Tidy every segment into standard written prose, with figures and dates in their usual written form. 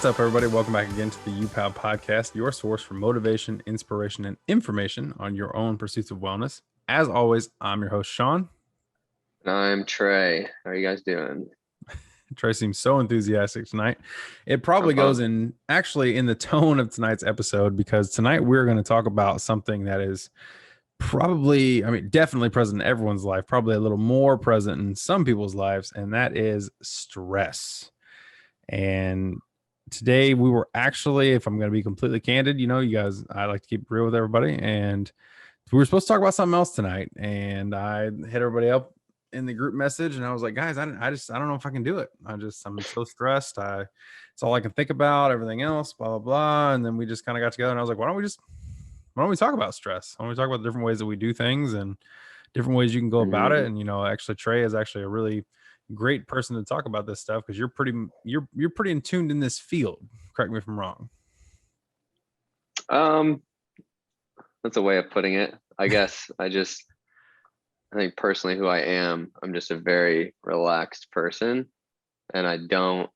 What's up, everybody? Welcome back again to the uPOW podcast, your source for motivation, inspiration, and information on your own pursuits of wellness. As always, I'm your host, Sean. And I'm Trey. How are you guys doing? Trey seems so enthusiastic tonight. It probably goes in the tone of tonight's episode, because tonight we're going to talk about something that is definitely present in everyone's life, probably a little more present in some people's lives, and that is stress. And today we were actually, if I'm going to be completely candid, you guys, I like to keep it real with everybody, and we were supposed to talk about something else tonight, and I hit everybody up in the group message, and I was like, guys, I don't know if I can do it. I'm so stressed. It's all I can think about, everything else, blah, blah, blah. And then we just kind of got together, and I was like, why don't we talk about stress? Why don't we talk about the different ways that we do things and different ways you can go about it? And, actually Trey is actually a really great person to talk about this stuff, because you're pretty in tuned in this field. Correct me if I'm wrong. That's a way of putting it. I guess I think personally who I am, I'm just a very relaxed person, and I don't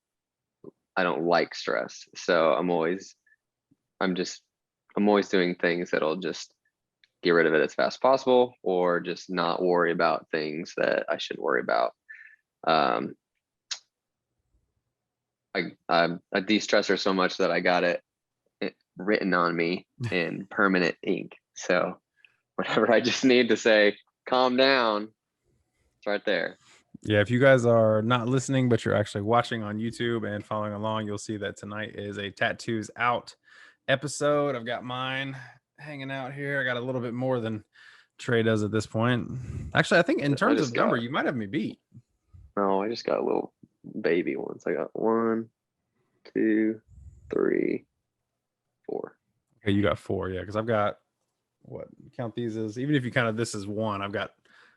like stress. So I'm always doing things that'll just get rid of it as fast as possible, or just not worry about things that I shouldn't worry about. I'm a de-stressor so much that I got it written on me in permanent ink. So whenever I just need to say, calm down, it's right there. Yeah, if you guys are not listening, but you're actually watching on YouTube and following along, you'll see that tonight is a Tattoos Out episode. I've got mine hanging out here. I got a little bit more than Trey does at this point. Actually, I think in terms of number, you might have me beat. No, I just got a little baby ones. I got 1, 2, 3, 4. Okay, you got 4, yeah, because I've got, what, count these as, even if you count this as 1, I've got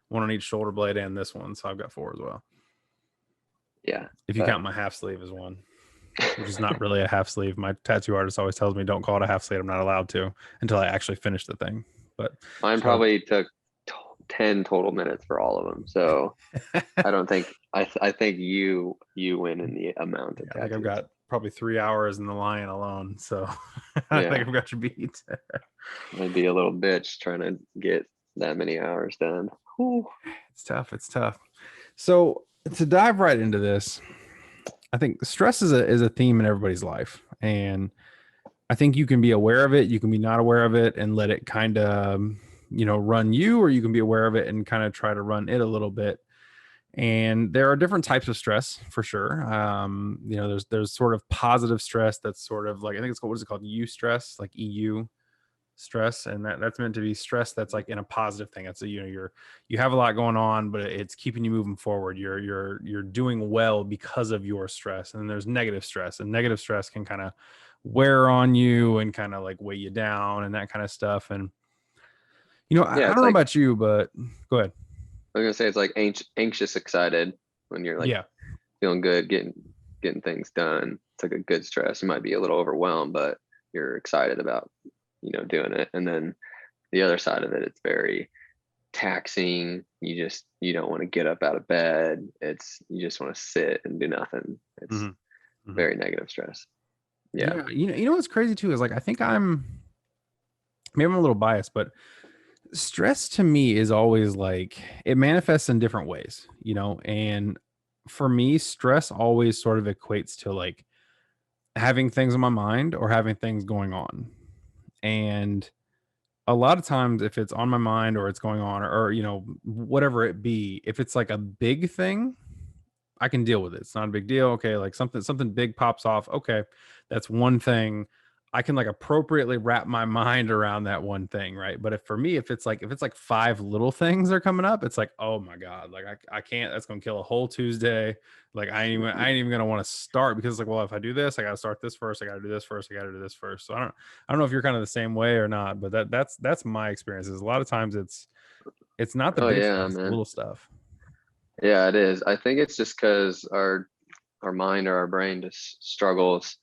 1 on each shoulder blade and this one, so I've got 4 as well. Yeah. If you count my half sleeve as 1, which is not really a half sleeve. My tattoo artist always tells me don't call it a half sleeve. I'm not allowed to until I actually finich the thing. But mine probably took 10 total minutes for all of them. So I don't think I think you win in the amount of tattoos. I think I've got probably 3 hours in the lion alone. So I think I've got you beat. I'd be a little bitch trying to get that many hours done. Whew. It's tough. So to dive right into this, I think stress is a theme in everybody's life. And I think you can be aware of it. You can be not aware of it and let it kind of, run you, or you can be aware of it and kind of try to run it a little bit. And there are different types of stress for sure. There's sort of positive stress. That's sort of like, I think it's called, what is it called? Stress, like EU stress. And that's meant to be stress that's like in a positive thing. That's you have a lot going on, but it's keeping you moving forward. You're doing well because of your stress. And then there's negative stress, and negative stress can kind of wear on you and kind of like weigh you down and that kind of stuff. And I don't know about you, but go ahead. I was gonna say it's like anxious excited when you're like feeling good, getting things done. It's like a good stress. You might be a little overwhelmed, but you're excited about doing it. And then the other side of it, it's very taxing. You don't want to get up out of bed. You just want to sit and do nothing. It's very negative stress. Yeah. What's crazy too is, like, I think I'm a little biased, but stress to me is always like, it manifests in different ways, and for me, stress always sort of equates to like having things on my mind or having things going on. And a lot of times, if it's on my mind or it's going on, or whatever it be, if it's like a big thing, I can deal with it. It's not a big deal. Okay, like something big pops off. Okay, that's one thing. I can like appropriately wrap my mind around that one thing, right? But if it's like 5 little things are coming up, it's like, oh my God, like I can't. That's gonna kill a whole Tuesday. Like I ain't even gonna want to start, because it's like, well, if I do this, I gotta start this first. I gotta do this first. I gotta do this first. So I don't know if you're kind of the same way or not, but that's my experience. Is a lot of times it's not the big stuff, it's the little stuff. Yeah, it is. I think it's just because our mind or our brain just struggles.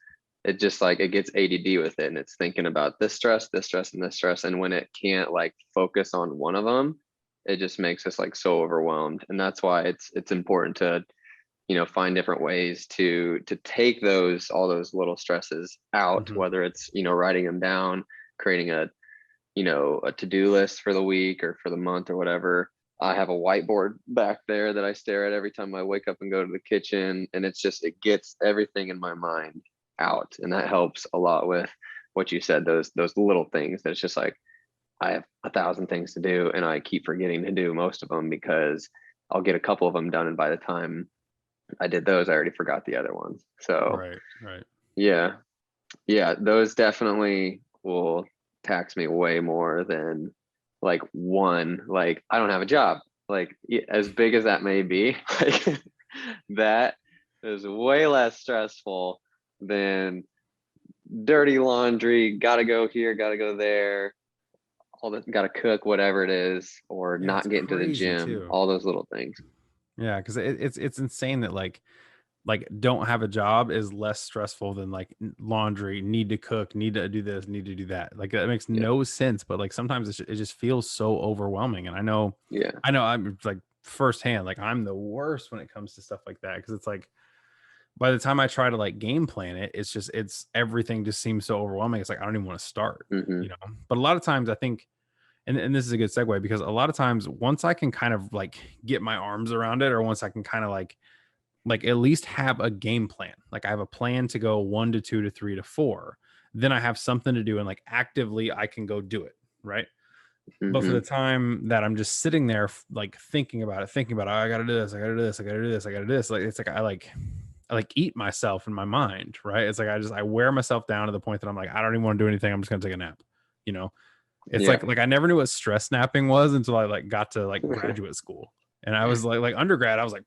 It just like, it gets ADD with it, and it's thinking about this stress, and this stress. And when it can't like focus on one of them, it just makes us like so overwhelmed. And that's why it's important to find different ways to take all those little stresses out, whether it's, writing them down, creating a to-do list for the week or for the month or whatever. I have a whiteboard back there that I stare at every time I wake up and go to the kitchen. And it gets everything in my mind out. And that helps a lot with what you said, those little things that it's just like, I have 1,000 things to do and I keep forgetting to do most of them because I'll get a couple of them done. And by the time I did those, I already forgot the other ones. So right. Yeah. Those definitely will tax me way more than like I don't have a job, like as big as that may be, like that is way less stressful than dirty laundry, gotta go here, gotta go there, all that, gotta cook, whatever it is, or not getting to the gym too. All those little things. Yeah, because it's insane that like don't have a job is less stressful than like laundry, need to cook, need to do this, need to do that. Like that makes no sense, but like sometimes it just feels so overwhelming. And I know I'm like firsthand, like I'm the worst when it comes to stuff like that, because it's like by the time I try to like game plan it, it's everything just seems so overwhelming. It's like I don't even want to start, But a lot of times I think, and this is a good segue, because a lot of times once I can kind of like get my arms around it, or once I can kind of like at least have a game plan. Like I have a plan to go 1 to 2 to 3 to 4. Then I have something to do and like actively I can go do it. Right. But for the time that I'm just sitting there, like thinking about it, oh, I got to do this. I got to do this. I got to do this. I got to do this. Like, it's like, I like eat myself in my mind. Right. It's like, I wear myself down to the point that I'm like, I don't even want to do anything. I'm just going to take a nap. It's like I never knew what stress napping was until I like got to like graduate school. And I was like undergrad, I was like,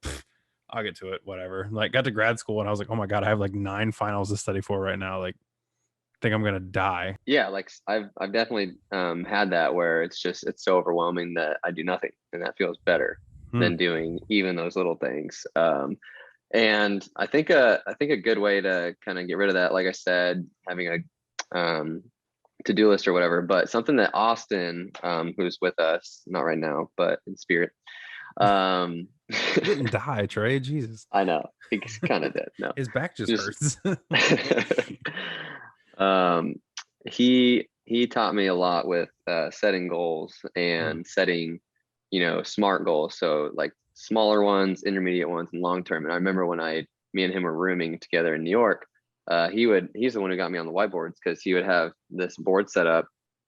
I'll get to it, whatever. Like got to grad school and I was like, oh my God, I have like 9 finals to study for right now. Like I think I'm gonna die. Yeah, like I've definitely had that where it's so overwhelming that I do nothing, and that feels better than doing even those little things. And I think a good way to kind of get rid of that, like I said, having a to-do list or whatever, but something that Austin, who's with us, not right now, but in spirit, he didn't die, Trey. Jesus. I know. He's kind of dead. No. His back just hurts. He taught me a lot with setting goals and setting, smart goals. So like smaller ones, intermediate ones, and long term. And I remember when me and him were rooming together in New York, he's the one who got me on the whiteboards, because he would have this board set up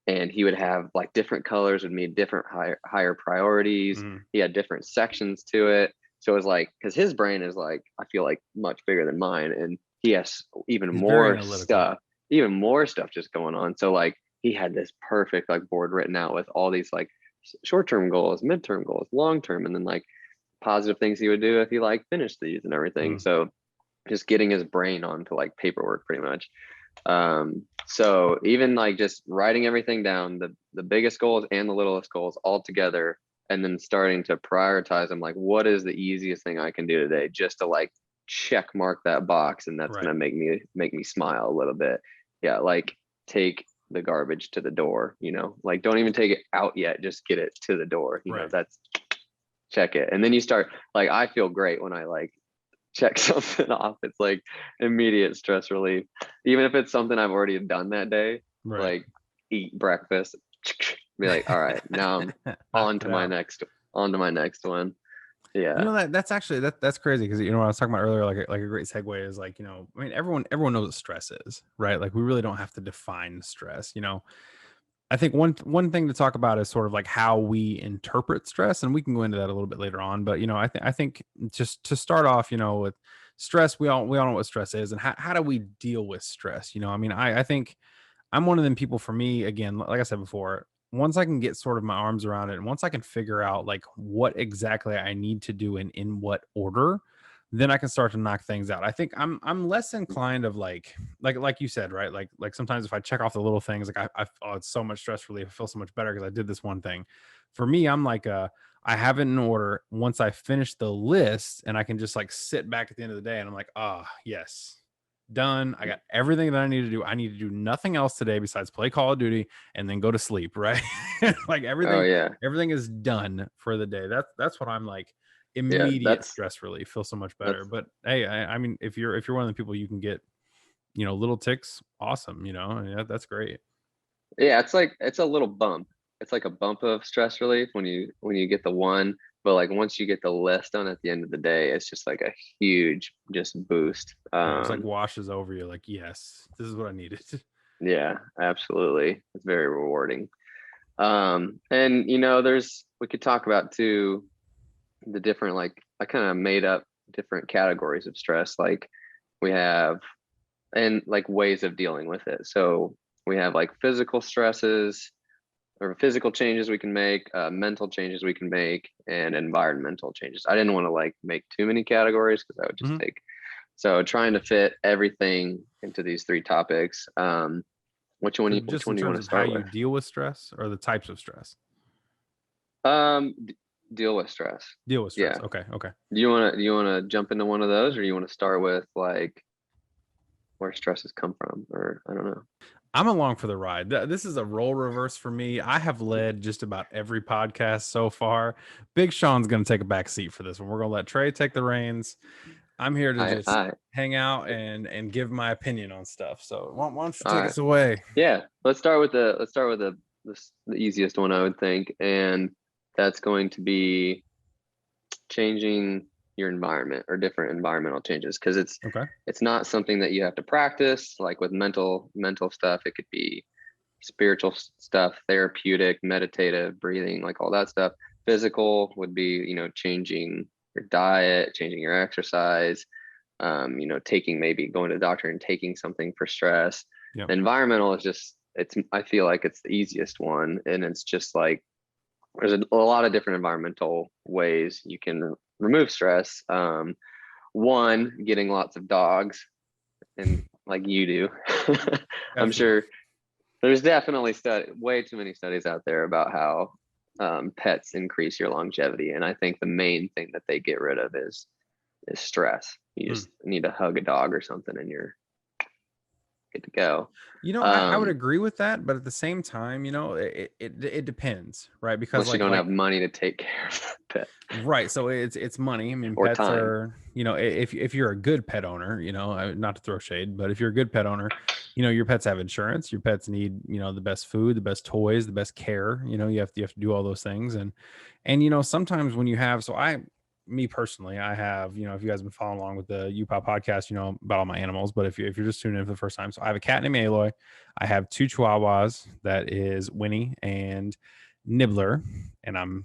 and he would have like different colors would mean different higher priorities. He had different sections to it. So it was like, because his brain is like, I feel like much bigger than mine, and he has even more stuff just going on. So like he had this perfect like board written out with all these like short-term goals, midterm goals, long-term, and then like positive things he would do if he like finished these and everything. So just getting his brain onto like paperwork pretty much. So even like just writing everything down, the biggest goals and the littlest goals all together, and then starting to prioritize them, like what is the easiest thing I can do today, just to like check mark that box, and that's gonna make me smile a little bit. Yeah, like take the garbage to the door, like don't even take it out yet, just get it to the door, that's check it. And then you start, like I feel great when I like check something off. It's like immediate stress relief, even if it's something I've already done that day. Like eat breakfast, be like, all right, now I'm on to my next one. Yeah, that's actually that's crazy, because what I was talking about earlier, like a great segue is like, I mean everyone knows what stress is, right? Like we really don't have to define stress. I think one thing to talk about is sort of like how we interpret stress, and we can go into that a little bit later on. But I think just to start off, with stress, we all know what stress is, and how do we deal with stress? I mean, I think I'm one of them people. For me, again, like I said before, once I can get sort of my arms around it, and once I can figure out like what exactly I need to do and in what order, then I can start to knock things out. I think I'm less inclined of like you said, right? Like sometimes if I check off the little things, like oh, it's so much stress relief. I feel so much better because I did this one thing. For me, I'm like I have it in order. Once I finish the list, and I can just like sit back at the end of the day, and I'm like, yes, done. I got everything that I need to do. I need to do nothing else today besides play Call of Duty and then go to sleep, right? Like everything is done for the day. That's what I'm like immediate stress relief, feels so much better. That's But hey, I mean, if you're one of the people you can get, little ticks, awesome. That's great. Yeah, it's a little bump. It's like a bump of stress relief when you get the one, but like once you get the list done at the end of the day, it's just like a huge just boost. Yeah, it's like washes over you. Like, yes, this is what I needed. Yeah, absolutely. It's very rewarding. And we could talk about too the different, like, I kind of made up different categories of stress. Like we have, and like ways of dealing with it. So we have like physical stresses or physical changes we can make, mental changes we can make, and environmental changes. I didn't want to like make too many categories because that would just take. So trying to fit everything into these three topics. Which one do you want to start with? Just in terms of how you deal with stress or the types of stress? Deal with stress. Deal with stress. Yeah. Okay. Do you want to jump into one of those, or you want to start with like where stresses come from, or I don't know? I'm along for the ride. This is a role reverse for me. I have led just about every podcast so far. Big Sean's going to take a back seat for this one. We're going to let Trey take the reins. I'm here to just hang out and give my opinion on stuff. So why don't you take us away? Yeah, let's start with the easiest one, I would think, and that's going to be changing your environment or different environmental changes, because it's not something that you have to practice. Like with mental stuff, it could be spiritual stuff, therapeutic, meditative, breathing, like all that stuff. Physical would be changing your diet, changing your exercise, taking, maybe going to the doctor and taking something for stress. Yep. Environmental is just, I feel like it's the easiest one, and it's just like there's a lot of different environmental ways you can remove stress. One, getting lots of dogs, and like you do. I'm sure there's definitely way too many studies out there about how pets increase your longevity, and I think the main thing that they get rid of is stress. You just need to hug a dog or something, and you're good to go. I would agree with that, but at the same time, it depends, right? Because you don't have money to take care of the pet, right? So it's money. I mean, or pets time. Are, if you're a good pet owner, not to throw shade, but if you're a good pet owner, your pets have insurance. Your pets need, the best food, the best toys, the best care. You have to do all those things, and sometimes when you have, me personally, I have, if you guys have been following along with the uPOW podcast, about all my animals, but if you're just tuning in for the first time, so I have a cat named Aloy. I have two Chihuahuas, that is Winnie and Nibbler, and I'm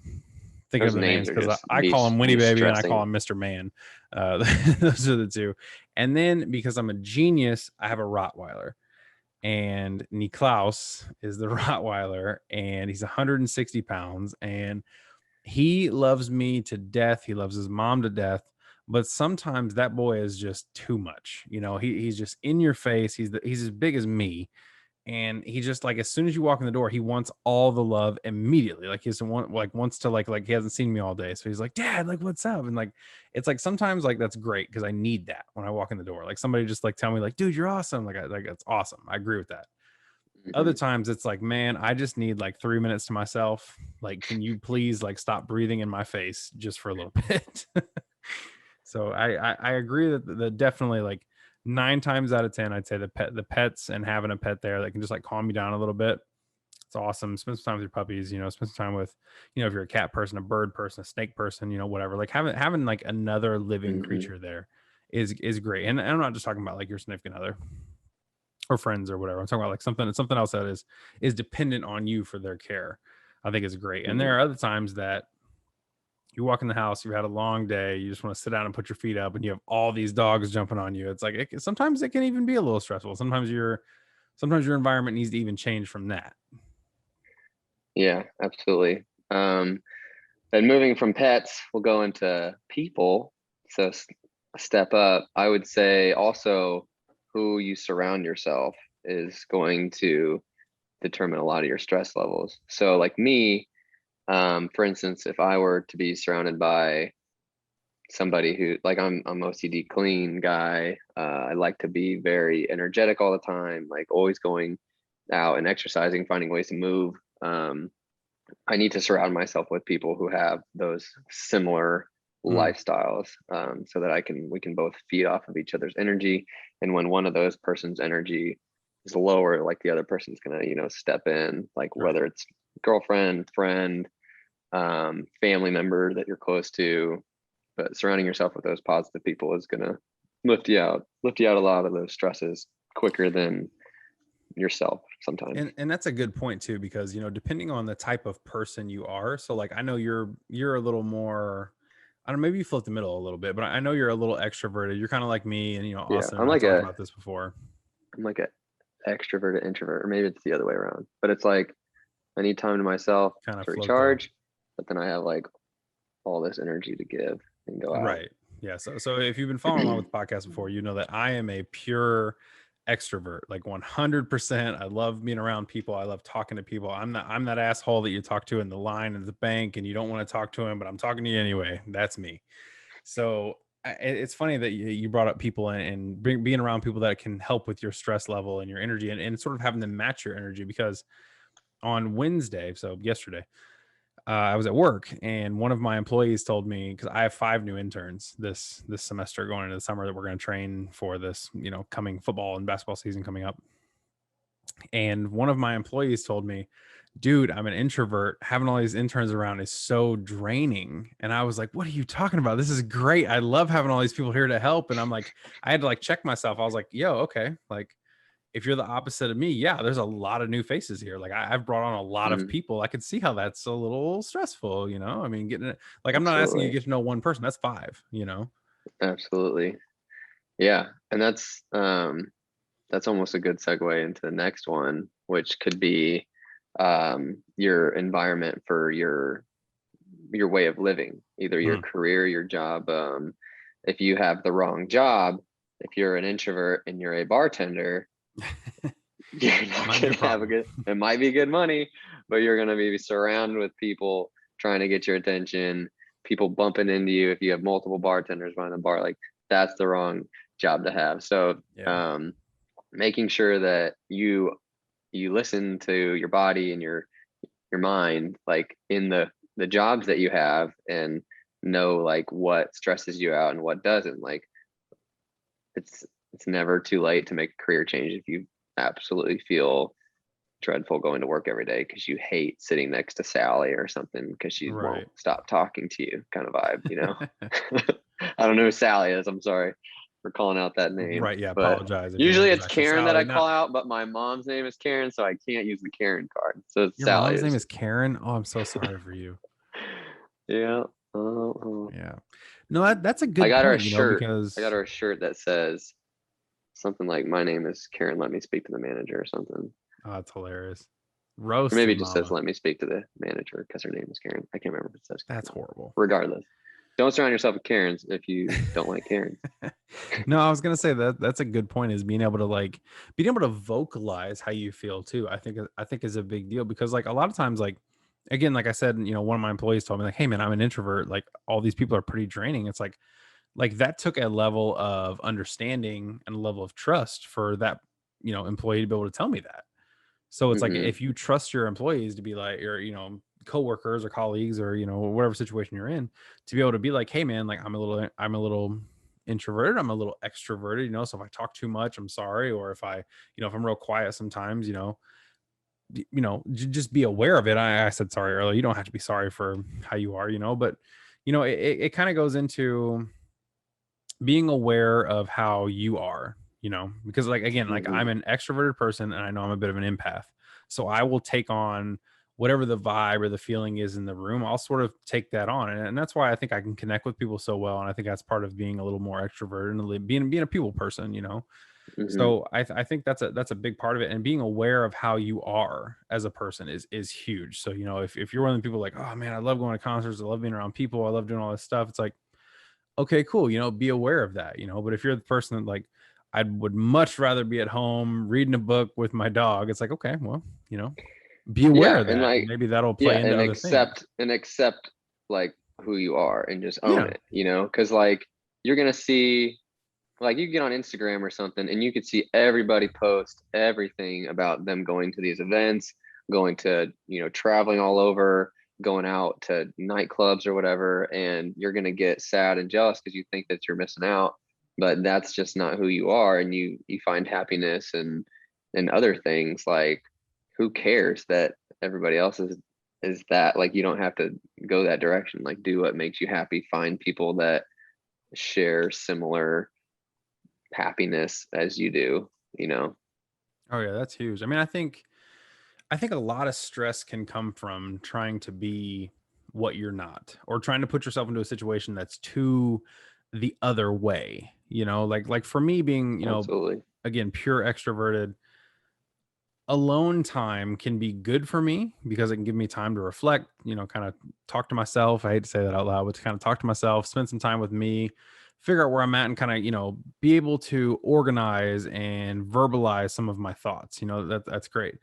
thinking Those of the names because I call him Winnie Baby and I call him Mr. Man. Those are the two. And then because I'm a genius, I have a Rottweiler, and Niklaus is the Rottweiler, and he's 160 pounds, and he loves me to death. He loves his mom to death. But sometimes that boy is just too much. He's just in your face. He's as big as me. And he just, like, as soon as you walk in the door, he wants all the love immediately. Like, he doesn't want, like, wants to like he hasn't seen me all day. So he's like, Dad, like, what's up? And like, it's like sometimes like that's great because I need that when I walk in the door. Like somebody just like tell me like, dude, you're awesome. Like that's awesome. I agree with that. Other times it's like, man, I just need like 3 minutes to myself. Like, can you please like stop breathing in my face just for a little bit? So I agree that definitely, like, 9 times out of 10, I'd say the pets and having a pet there that can just like calm you down a little bit. It's awesome. Spend some time with your puppies, spend some time with, if you're a cat person, a bird person, a snake person, whatever, like having like another living creature there is great. And I'm not just talking about like your significant other or friends or whatever. I'm talking about like something else that is dependent on you for their care. I think is great. And there are other times that you walk in the house, you've had a long day, you just want to sit down and put your feet up, and you have all these dogs jumping on you. It's like sometimes it can even be a little stressful. Sometimes your environment needs to even change from that. Yeah, absolutely. And moving from pets, we'll go into people. So a step up, I would say also who you surround yourself is going to determine a lot of your stress levels. So like me, for instance, if I were to be surrounded by somebody who, like, I'm OCD clean guy, I like to be very energetic all the time, like always going out and exercising, finding ways to move. I need to surround myself with people who have those similar lifestyles, so that we can both feed off of each other's energy. And when one of those person's energy is lower, like the other person's gonna, step in, like whether it's girlfriend, friend, family member that you're close to. But surrounding yourself with those positive people is gonna lift you out a lot of those stresses quicker than yourself sometimes. And that's a good point too, because depending on the type of person you are, so like I know you're a little more, I don't know, maybe you flip the middle a little bit, but I know you're a little extroverted. You're kind of like me, and Yeah, Austin and I talked about this before. I'm like a extroverted introvert, or maybe it's the other way around. But it's like I need time to myself kind of to recharge, but then I have like all this energy to give and go out. Right. Yeah. So if you've been following along with the podcast before, you know that I am a pure extrovert, like 100%. I love being around people. I love talking to people. I'm that asshole that you talk to in the line at the bank and you don't want to talk to him, but I'm talking to you anyway. That's me. So it's funny that you brought up people and being around people that can help with your stress level and your energy, and sort of having them match your energy. Because on Wednesday, so yesterday, I was at work, and one of my employees told me, because I have 5 new interns this semester going into the summer that we're going to train for this, coming football and basketball season coming up. And one of my employees told me, dude, I'm an introvert. Having all these interns around is so draining. And I was like, what are you talking about? This is great. I love having all these people here to help. And I'm like, I had to like check myself. I was like, yo, okay. Like, if you're the opposite of me, yeah, there's a lot of new faces here. Like I've brought on a lot of people. I can see how that's a little stressful, I mean, getting it, like, I'm not asking you to get to know one person. That's 5, Absolutely. Yeah. And that's almost a good segue into the next one, which could be your environment for your way of living, either your career, your job. If you have the wrong job, if you're an introvert and you're a bartender, you're not going to have it might be good money, but you're going to be surrounded with people trying to get your attention, people bumping into you. If you have multiple bartenders behind the bar, like that's the wrong job to have. So making sure that you listen to your body and your mind, like in the jobs that you have, and know like what stresses you out and what doesn't. Like it's never too late to make a career change if you absolutely feel dreadful going to work every day because you hate sitting next to Sally or something because she won't stop talking to you, kind of vibe. I don't know who Sally is. I'm sorry for calling out that name. Right. Yeah. Apologize. Usually it's Karen that I call out, but my mom's name is Karen, so I can't use the Karen card. So it's your mom's name is Karen. Oh, I'm so sorry for you. Yeah. Yeah. No, that's a good I got point, her a shirt. because I got her a shirt that says something like, "My name is Karen. Let me speak to the manager," or something. Oh, that's hilarious. Roast. Or maybe it just says, "Let me speak to the manager," because her name is Karen. I can't remember if it says Karen. That's horrible. Regardless, don't surround yourself with Karens if you don't like Karens. No, I was gonna say that's a good point, is being able to vocalize how you feel too. I think is a big deal, because like a lot of times, like, again, like I said, one of my employees told me, like, hey man, I'm an introvert. Like all these people are pretty draining. It's like that took a level of understanding and a level of trust for that, employee to be able to tell me that. So it's like, if you trust your employees to be like, or, coworkers or colleagues, or, whatever situation you're in, to be able to be like, hey man, like I'm a little introverted, I'm a little extroverted, so if I talk too much, I'm sorry. Or if if I'm real quiet sometimes, just be aware of it. I said sorry earlier. You don't have to be sorry for how you are, but it kind of goes into being aware of how you are, because like, again, like I'm an extroverted person, and I know I'm a bit of an empath. So I will take on whatever the vibe or the feeling is in the room. I'll sort of take that on. And that's why I think I can connect with people so well. And I think that's part of being a little more extroverted and being a people person, So I think that's a big part of it. And being aware of how you are as a person is huge. So, if you're one of the people like, oh man, I love going to concerts, I love being around people, I love doing all this stuff, it's like, okay, cool. Be aware of that, but if you're the person that like, I would much rather be at home reading a book with my dog, it's like, okay, well, be aware of that. And like, maybe that'll play into other things. And accept like who you are and just own it, because like you're going to see, like you get on Instagram or something and you could see everybody post everything about them going to these events, going to, traveling all over, going out to nightclubs or whatever, and you're going to get sad and jealous because you think that you're missing out, but that's just not who you are. And you find happiness and other things. Like, who cares that everybody else is that? Like, you don't have to go that direction. Like, do what makes you happy. Find people that share similar happiness as you do, you know? Oh yeah, that's huge. I mean, I think a lot of stress can come from trying to be what you're not, or trying to put yourself into a situation that's too the other way, like for me being, Absolutely. again, pure extroverted, alone time can be good for me because it can give me time to reflect, kind of talk to myself. I hate to say that out loud, but to kind of talk to myself, spend some time with me, figure out where I'm at, and kind of, be able to organize and verbalize some of my thoughts. That's great.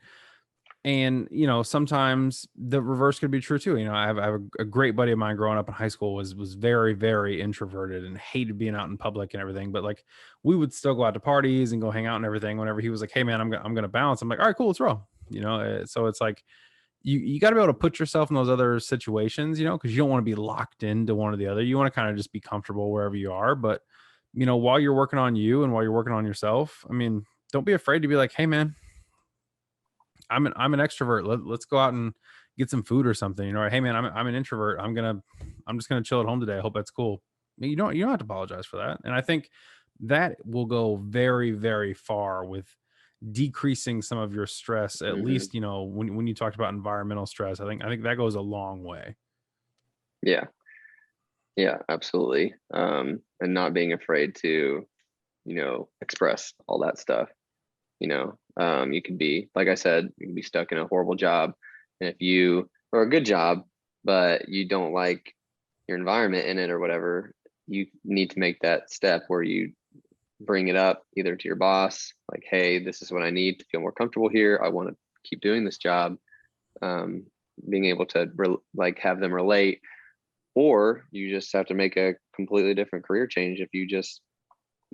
And sometimes the reverse could be true too. I have a great buddy of mine growing up in high school was very, very introverted and hated being out in public and everything, but like we would still go out to parties and go hang out and everything. Whenever he was like, hey man, I'm gonna bounce, I'm like, all right, cool, let's roll. So it's like you got to be able to put yourself in those other situations, because you don't want to be locked into one or the other. You want to kind of just be comfortable wherever you are. But while you're working on you and while you're working on yourself, I mean, don't be afraid to be like, hey man, I'm an extrovert. Let's go out and get some food or something. Or hey man, I'm an introvert. I'm just gonna chill at home today. I hope that's cool. I mean, you don't have to apologize for that. And I think that will go very, very far with decreasing some of your stress. At Hmm. least, when you talked about environmental stress, I think that goes a long way. Yeah. Yeah, absolutely. And not being afraid to, express all that stuff. You could be, like I said, you can be stuck in a horrible job. And if you, or a good job, but you don't like your environment in it or whatever, you need to make that step where you bring it up either to your boss, like, hey, this is what I need to feel more comfortable here. I want to keep doing this job. Um, Being able to like have them relate, or you just have to make a completely different career change if you just,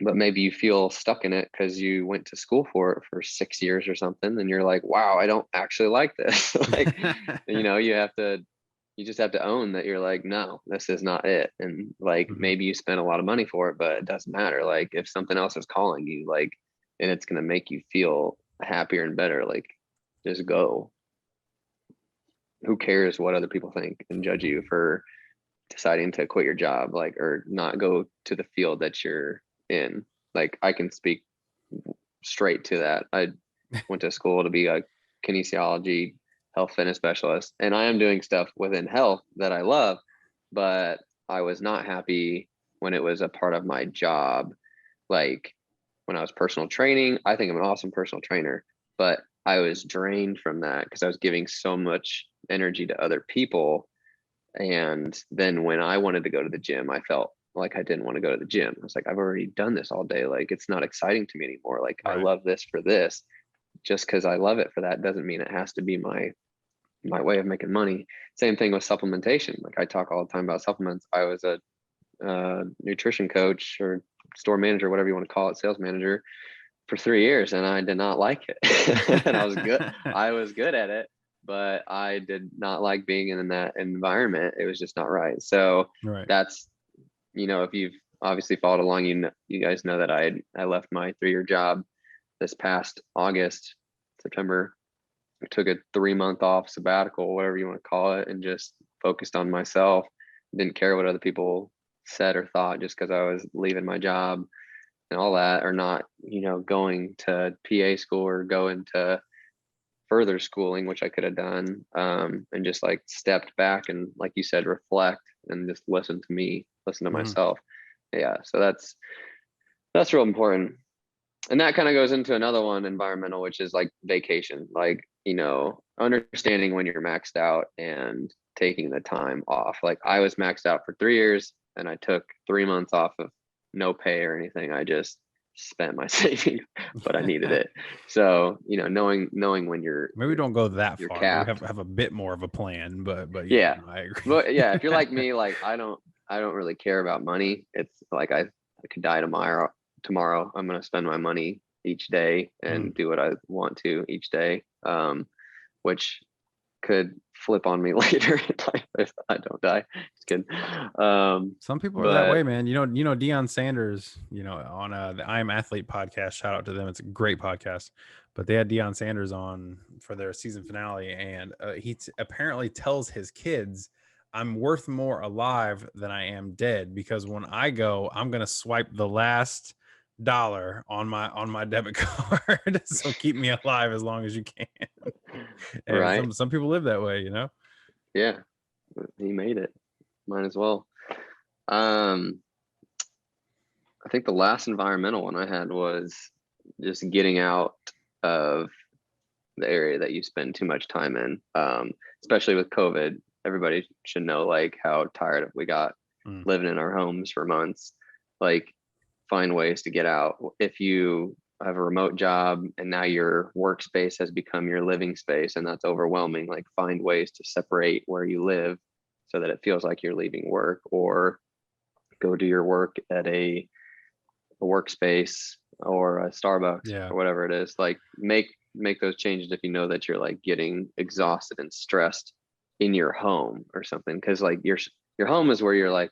but maybe you feel stuck in it because you went to school for it for 6 years or something, and you're like, wow, I don't actually like this. Like, you just have to own that you're like, no, this is not it. And like, Mhm. maybe you spent a lot of money for it, but it doesn't matter. Like, if something else is calling you, like, and it's going to make you feel happier and better, like, just go. Who cares what other people think and judge you for deciding to quit your job, like, or not go to the field that you're in? Like, I can speak straight to that. I went to school to be a kinesiology health fitness specialist, and I am doing stuff within health that I love, but I was not happy when it was a part of my job. Like, when I was personal training, I think I'm an awesome personal trainer, but I was drained from that because I was giving so much energy to other people. And then when I wanted to go to the gym, I felt like I didn't want to go to the gym. I was like, I've already done this all day. Like, it's not exciting to me anymore. Like, I Right. love this for this. Just because I love it for that doesn't mean it has to be my way of making money. Same thing with supplementation. Like, I talk all the time about supplements. I was a nutrition coach or store manager, whatever you want to call it, sales manager for 3 years, and I did not like it. And I was good. I was good at it, but I did not like being in that environment. It was just not right. So Right. that's, if you've obviously followed along, you guys know that I left my 3-year job this past August, September. I took a 3-month off sabbatical, whatever you want to call it, and just focused on myself. Didn't care what other people said or thought just because I was leaving my job and all that, or not, going to PA school or going to further schooling, which I could have done, and just like stepped back and, like you said, reflect and just listen to me, listen to Mhm. myself. Yeah, so that's real important. And that kind of goes into another one, environmental, which is like vacation. Like, understanding when you're maxed out and taking the time off. Like, I was maxed out for 3 years and I took 3 months off of no pay or anything. I just spent my savings, but I needed it. So, knowing when you're Maybe we you're don't go that you're far. We have capped. have a bit more of a plan, but yeah, Yeah. no, I agree. But yeah, if you're like me, like, I don't really care about money. It's like, I could die tomorrow. I'm gonna spend my money each day Mm, and do what I want to each day. Which could flip on me later in life if I don't die. Just kidding. Some people are that way, man. You know, Deion Sanders, on the I Am Athlete podcast, shout out to them. It's a great podcast, but they had Deion Sanders on for their season finale. And he apparently tells his kids, I'm worth more alive than I am dead, because when I go, I'm going to swipe the last dollar on my debit card. So keep me alive as long as you can. And right. some people live that way, Yeah, he made it. Might as well. I think the last environmental one I had was just getting out of the area that you spend too much time in, especially with COVID. Everybody should know like how tired we got living in our homes for months. Like, find ways to get out. If you have a remote job and now your workspace has become your living space and that's overwhelming, like find ways to separate where you live so that it feels like you're leaving work, or go do your work at a workspace or a Starbucks or whatever it is. Like make those changes if you know that you're like getting exhausted and stressed in your home or something. Cause like your home is where you're like,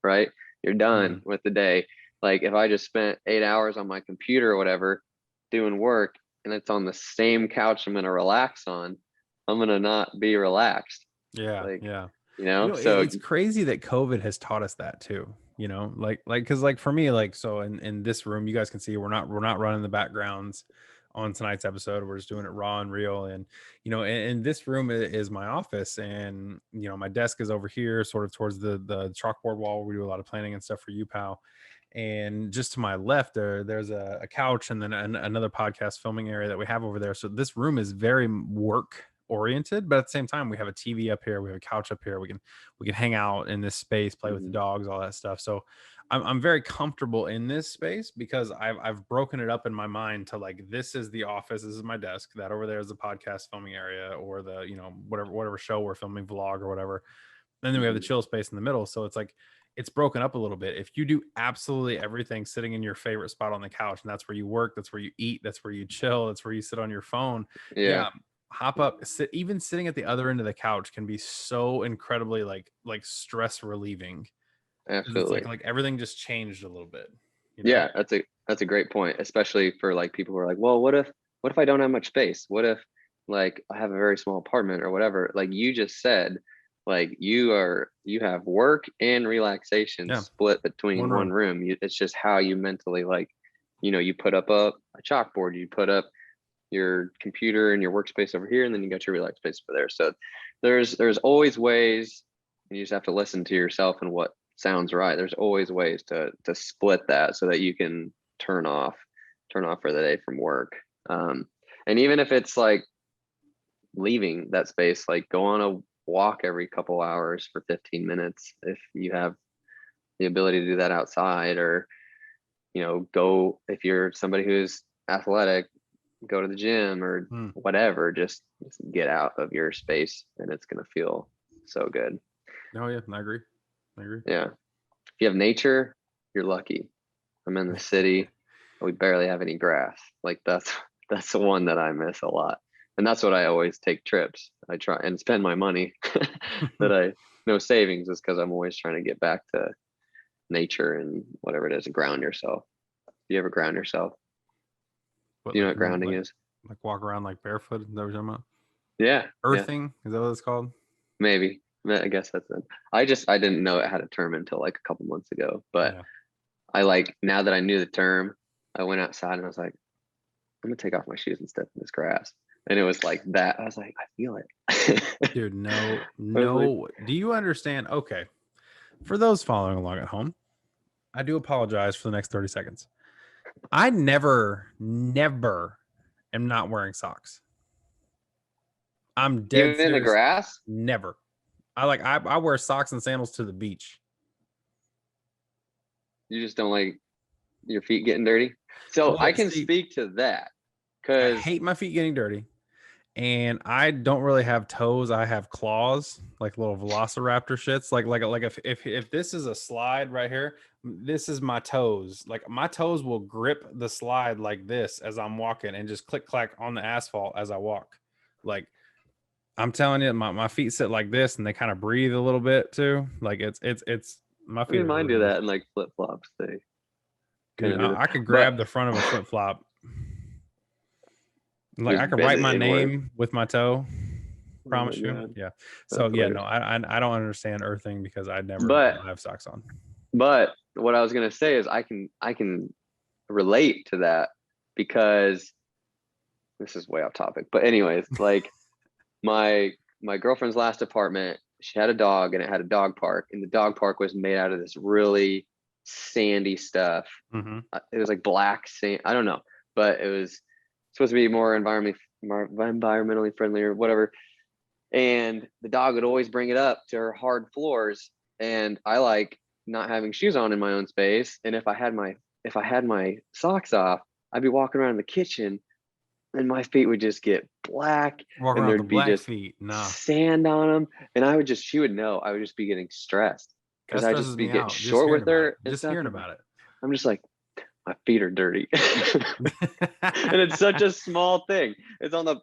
right? You're done with the day. Like if I just spent 8 hours on my computer or whatever doing work and it's on the same couch I'm going to relax on, I'm going to not be relaxed. Yeah. Like, yeah. So it's crazy that COVID has taught us that too, cause like for me, like, so in this room, you guys can see we're not running the backgrounds on tonight's episode. We're just doing it raw and real. And, and this room is my office, and, my desk is over here sort of towards the chalkboard wall where we do a lot of planning and stuff for uPOW. And just to my left there's a couch, and then another podcast filming area that we have over there. So this room is very work oriented, but at the same time we have a TV up here, we have a couch up here, we can hang out in this space, play with the dogs, all that stuff. So I'm very comfortable in this space because I've broken it up in my mind to like, this is the office, this is my desk, that over there is the podcast filming area, or the whatever show we're filming, vlog or whatever, and then we have the chill space in the middle. So it's like it's broken up a little bit. If you do absolutely everything sitting in your favorite spot on the couch, and that's where you work, that's where you eat, that's where you chill, that's where you sit on your phone, hop up, even sitting at the other end of the couch can be so incredibly like stress relieving. Absolutely. It's like everything just changed a little bit. Yeah, that's a great point, especially for like people who are like, well, what if I don't have much space? What if like I have a very small apartment or whatever? Like you just said, like you have work and relaxation split between one room. It's just how you mentally like, you put up a chalkboard, you put up your computer and your workspace over here, and then you got your relax space over there. So there's always ways, and you just have to listen to yourself and what sounds right. There's always ways to split that so that you can turn off for the day from work. And even if it's like leaving that space, like go on a walk every couple hours for 15 minutes if you have the ability to do that outside, or go, if you're somebody who's athletic, go to the gym or whatever. Just get out of your space, and it's going to feel so good. Oh yeah, I agree. Yeah, if you have nature, you're lucky. I'm in the city, we barely have any grass. Like that's the one that I miss a lot. And that's what I always take trips. I try and spend my money that no savings, is because I'm always trying to get back to nature and whatever it is, and ground yourself. Do you ever ground yourself? Do you know what grounding is? Like walk around like barefoot? Is that what you're talking about? Yeah. Earthing? Yeah. Is that what it's called? Maybe. I guess that's it. I didn't know it had a term until like a couple months ago. But I like, now that I knew the term, I went outside and I was like, I'm gonna take off my shoes and step in this grass. And it was like that. I was like, I feel it. Dude, no. Do you understand? Okay. For those following along at home, I do apologize for the next 30 seconds. I never am not wearing socks. I'm dead even in the grass? Never. I wear socks and sandals to the beach. You just don't like your feet getting dirty? So I can speak to that, because I hate my feet getting dirty. And I don't really have toes. I have claws, like little velociraptor shits. Like if this is a slide right here, this is my toes. Like my toes will grip the slide like this as I'm walking, and just click clack on the asphalt as I walk. Like I'm telling you, my feet sit like this and they kind of breathe a little bit too. Like it's my I feet mean, are mine do really, that in like flip flops. They kind dude, of do that, I could but grab the front of a flip flop. Like I just could bend write it my inward. name with my toe. Oh my Promise you. God, Yeah. So that's yeah, hilarious. no, I don't understand earthing because I never But have socks on. what I was gonna say is I can relate to that because this is way off topic. But anyways, like my girlfriend's last apartment, she had a dog and it had a dog park, and the dog park was made out of this really sandy stuff. Mm-hmm. It was like black sand. I don't know, but it was supposed to be more environmentally friendly or whatever. And the dog would always bring it up to her hard floors, and I like not having shoes on in my own space. And if I had my socks off, I'd be walking around the kitchen and my feet would just get black Walk and around with the there'd be black just feet. Nah, sand on them. And she would know I would just be getting stressed that because I just stresses be me getting out. Just short hearing with about it. her and Just stuff. hearing And about I'm just like, my feet are dirty. And it. it's such a small thing. It's on the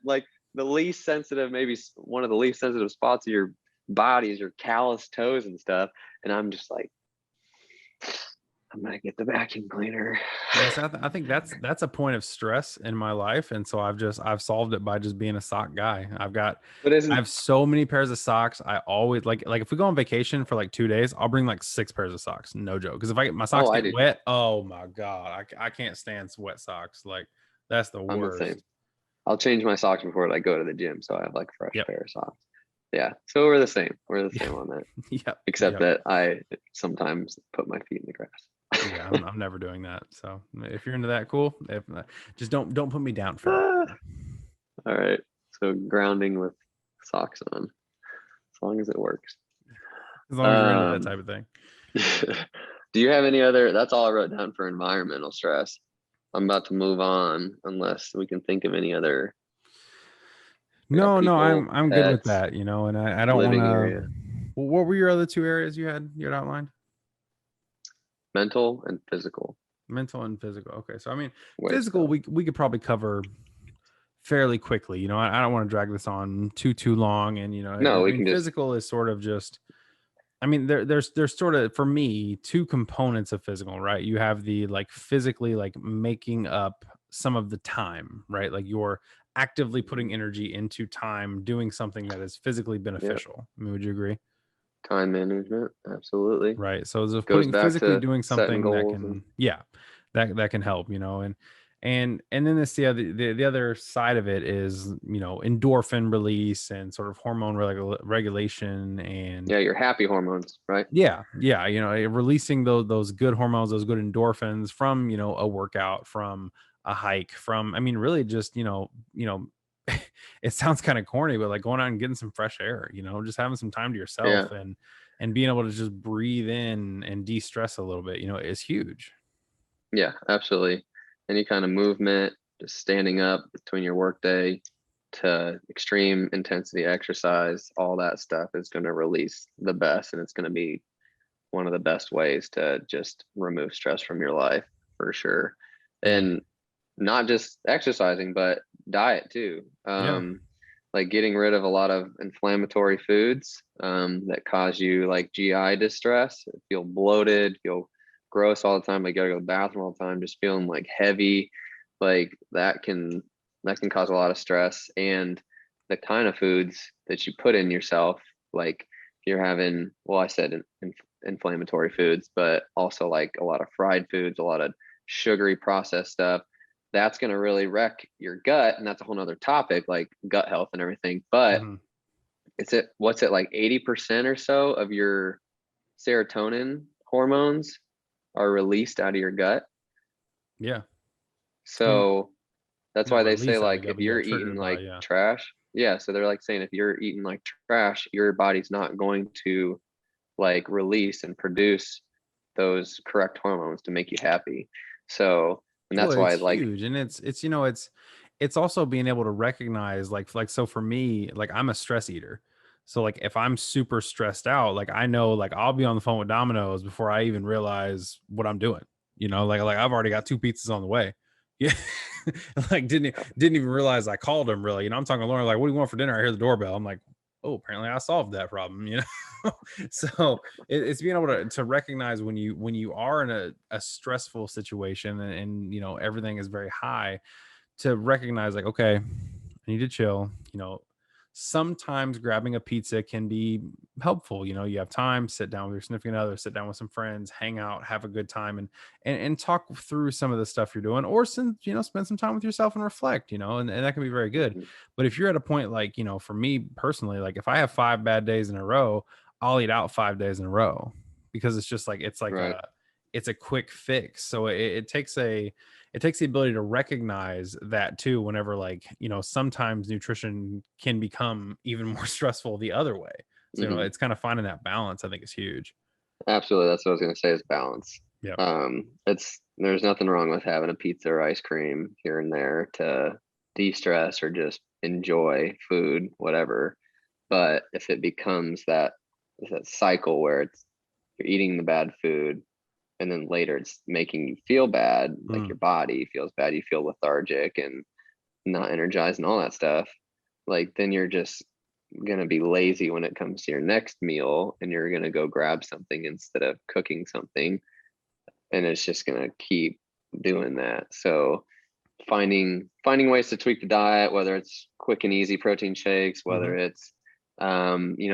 least sensitive, maybe one of the least sensitive spots of your body is your calloused toes and stuff. And I'm just like, I'm gonna get the vacuum cleaner. Yeah, so I think that's a point of stress in my life, and so I've solved it by just being a sock guy. But I isn't have so many pairs of socks. I always like if we go on vacation for like 2 days, I'll bring like 6 pairs of socks. No joke. Because if my socks oh I get do. wet, oh my god, I can't stand wet socks. Like that's the I'm the same. worst. I'll change my socks before I go to the gym, so I have like a fresh Yep. pair of socks. Yeah, so we're the same. We're the Yep. same on that, Yep. except Yep. that I sometimes put my feet in the grass. Yeah, I'm never doing that. So if you're into that, cool. If just don't put me down for it. Ah, all right. So grounding with socks on, as long as it works. As long as you're into that Um, type of thing. do you have any other? That's all I wrote down for environmental stress. I'm about to move on unless we can think of any other. I got No, people, I'm good with pets, that, and I don't want living to. area, Well, what were your other 2 areas you had outlined? mental and physical. Mental and physical. Okay, so I mean, Ways physical go. we could probably cover fairly quickly. I don't want to drag this on too long, and No, I we mean, can just. physical is sort of just. I mean, there's sort of for me 2 components of physical, right? You have the like physically like making up some of the time, right? Like you're actively putting energy into time doing something that is physically Yeah, beneficial. I mean, would you agree? time management, absolutely. Right. So it's Goes putting back physically to doing setting something that goals and can, yeah, that can help, and then it's the other side of it is, endorphin release and sort of hormone regulation and yeah, your happy hormones, right? yeah, releasing those good hormones, those good endorphins from, a workout, from a hike, from, I mean, really just, it sounds kind of corny, but like going out and getting some fresh air, just having some time to Yeah, yourself and being able to just breathe in and de-stress a little bit, is huge. yeah, absolutely. Any kind of movement, just standing up between your workday to extreme intensity exercise, all that stuff is going to release the best, and it's going to be one of the best ways to just remove stress from your life for sure. Yeah. And not just exercising, but diet too. Yeah. Like getting rid of a lot of inflammatory foods that cause you like GI distress, feel bloated, feel gross all the time, like you gotta go to the bathroom all the time, just feeling like heavy, like that can cause a lot of stress. And the kind of foods that you put in yourself, like if you're having, well, I said inflammatory foods, but also like a lot of fried foods, a lot of sugary processed stuff, that's going to really wreck your gut. And that's a whole nother topic, like gut health and everything. But Hmm. what's it like 80% or so of your serotonin hormones are released out of your gut. Yeah. I mean, So that's not why they say release out of like your gut, if but yeah, you're eating triggered by, like yeah. trash, yeah, so they're like saying if you're eating like trash, your body's not going to like release and produce those correct hormones to make you happy. So, and Well, that's it's why like huge, and it's also being able to recognize like so for me, like I'm a stress eater. So like if I'm super stressed out, like I know like I'll be on the phone with Domino's before I even realize what I'm doing. Like I've already got 2 pizzas on the way. Yeah. Like didn't even realize I called him really. I'm talking to Lauren, like, what do you want for dinner? I hear the doorbell. I'm like, oh, apparently I solved that problem. So it's being able to recognize when you are in a stressful situation and everything is very high, to recognize like, okay, I need to chill. Sometimes grabbing a pizza can be helpful. You have time, sit down with your significant other, sit down with some friends, hang out, have a good time, and talk through some of the stuff you're doing, or spend some time with yourself and reflect, and that can be very good. Mhm. But if you're at a point like, for me personally, like if I have 5 bad days in a row, I'll eat out 5 days in a row, because it's just like, Right. it's a quick fix. So it takes the ability to recognize that too, whenever, like, sometimes nutrition can become even more stressful the other way. So Hmm. it's kind of finding that balance, I think, is huge. Absolutely. That's what I was going to say, is balance. Yeah. There's nothing wrong with having a pizza or ice cream here and there to de-stress or just enjoy food, whatever. But if it becomes that cycle where you're eating the bad food, and then later it's making you feel bad, like Mm, your body feels bad, you feel lethargic and not energized and all that stuff, like then you're just gonna be lazy when it comes to your next meal, and you're gonna go grab something instead of cooking something, and it's just gonna keep doing that. So finding ways to tweak the diet, whether it's quick and easy protein shakes, mm-hmm. whether it's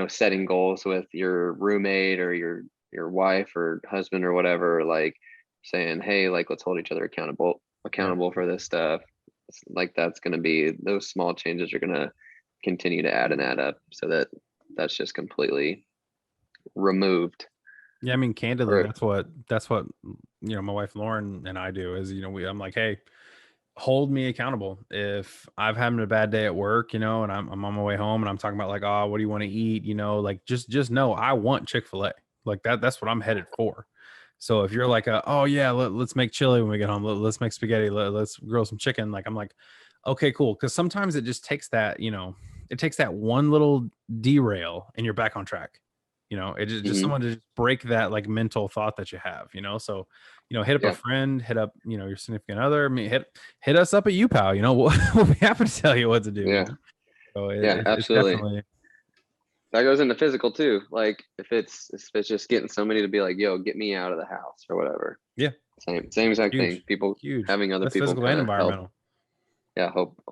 setting goals with your roommate or your wife or husband or whatever, like saying, hey, like let's hold each other Yeah. accountable for this stuff. It's like that's going to be, those small changes are going to continue to add and add up, so that's just completely removed. Yeah. I mean, candidly, Or that's what my wife Lauren and I do is, I'm like, hey, hold me accountable. If I've having a bad day at work, and I'm on my way home and I'm talking about like, oh, what do you want to eat? Like just know I want Chick-fil-A. Like that's what I'm headed for. So if you're like, oh yeah, let's make chili when we get home. Let's make spaghetti. Let's grill some chicken. Like I'm like, okay, cool. Because sometimes it just takes it takes that one little derail and you're back on track. It just mhm, someone to just break that like mental thought that you have. So hit up a yeah, friend, hit up your significant other. I mean, hit us up at uPOW. We'll be happy to tell you what to do. yeah, So yeah, it's absolutely. definitely, That goes into physical too. Like if it's just getting somebody to be like, yo, get me out of the house or whatever. yeah, Same exact thing. huge, People huge. having other That's people physical and kind of help. environmental.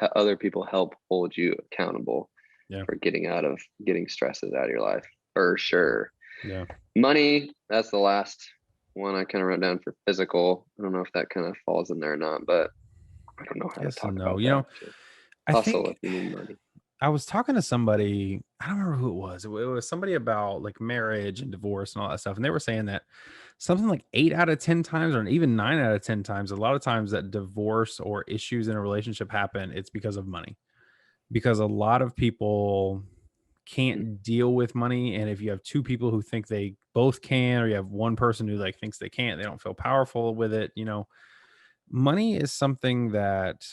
Yeah, other people help hold you accountable Yeah, for getting stresses out of your life, for sure. yeah. Money, that's the last one I kind of wrote down for physical. I don't know if that kind of falls in there or not, but I don't know how to Yes and talk no. about that. Just I hustle think if you need money. I was talking to somebody, I don't remember who it was. It was somebody about like marriage and divorce and all that stuff. And they were saying that something like 8 out of 10 times, or even 9 out of 10 times, a lot of times that divorce or issues in a relationship happen, it's because of money. Because a lot of people Mhm. can't deal with money. And if you have two people who think they both can, or you have one person who like thinks they can't, they don't feel powerful with it. Money is something that,